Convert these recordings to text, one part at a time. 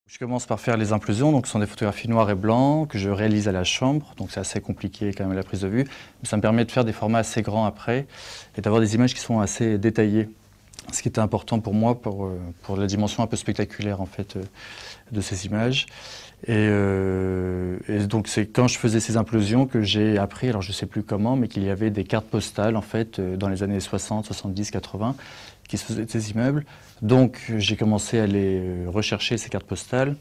Je commence par faire les implosions, donc ce sont des photographies noires et blancs que je réalise à la chambre, donc c'est assez compliqué quand même à la prise de vue, mais ça me permet de faire des formats assez grands après et d'avoir des images qui sont assez détaillées, ce qui était important pour moi pour la dimension un peu spectaculaire en fait de ces images. Et donc c'est quand je faisais ces implosions que j'ai appris, alors je ne sais plus comment, mais qu'il y avait des cartes postales en fait dans les années 60, 70, 80 qui se faisaient de ces immeubles. Donc j'ai commencé à les rechercher, ces cartes postales.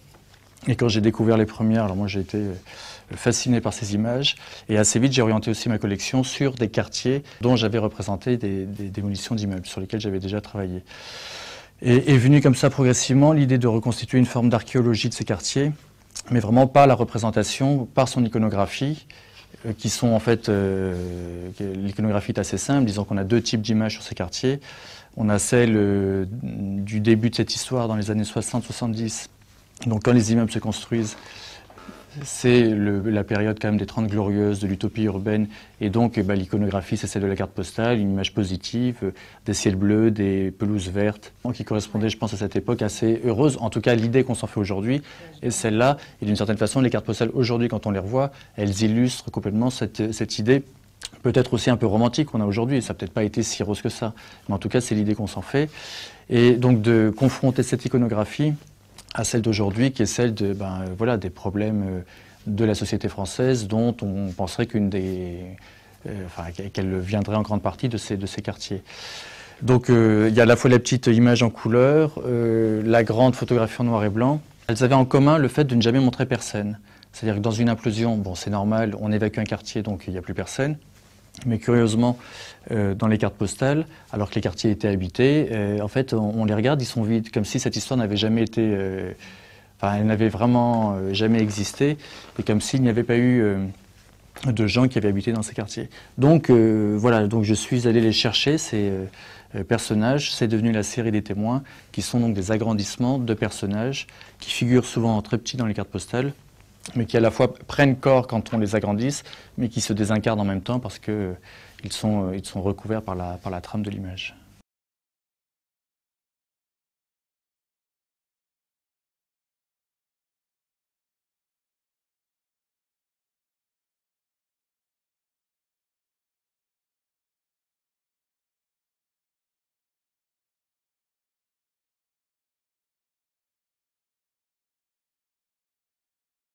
Et quand j'ai découvert les premières, alors moi j'ai été fasciné par ces images. Et assez vite j'ai orienté aussi ma collection sur des quartiers dont j'avais représenté des démolitions d'immeubles sur lesquels j'avais déjà travaillé. Et est venue comme ça progressivement l'idée de reconstituer une forme d'archéologie de ces quartiers, mais vraiment par la représentation, par son iconographie, qui sont en fait, l'iconographie est assez simple, disons qu'on a deux types d'images sur ces quartiers. On a celle du début de cette histoire dans les années 60-70, donc quand les immeubles se construisent, c'est la période quand même des 30 glorieuses, de l'utopie urbaine, et donc l'iconographie c'est celle de la carte postale, une image positive, des ciels bleus, des pelouses vertes, qui correspondaient je pense à cette époque assez heureuse, en tout cas l'idée qu'on s'en fait aujourd'hui, et celle-là, et d'une certaine façon les cartes postales aujourd'hui quand on les revoit, elles illustrent complètement cette idée, peut-être aussi un peu romantique qu'on a aujourd'hui, et ça n'a peut-être pas été si rose que ça, mais en tout cas c'est l'idée qu'on s'en fait, et donc de confronter cette iconographie à celle d'aujourd'hui, qui est celle de, voilà, des problèmes de la société française, dont on penserait qu'elle viendrait en grande partie de ces quartiers. Donc il y a à la fois la petite image en couleur, la grande photographie en noir et blanc. Elles avaient en commun le fait de ne jamais montrer personne. C'est-à-dire que dans une implosion, bon c'est normal, on évacue un quartier, donc il n'y a plus personne. Mais curieusement, dans les cartes postales, alors que les quartiers étaient habités, en fait, on les regarde, ils sont vides, comme si cette histoire n'avait jamais été... elle n'avait vraiment jamais existé, et comme s'il n'y avait pas eu de gens qui avaient habité dans ces quartiers. Donc, voilà, donc je suis allé les chercher, ces personnages. C'est devenu la série des témoins, qui sont donc des agrandissements de personnages, qui figurent souvent très petits dans les cartes postales, mais qui à la fois prennent corps quand on les agrandisse, mais qui se désincarnent en même temps parce qu'ils sont recouverts par la trame de l'image.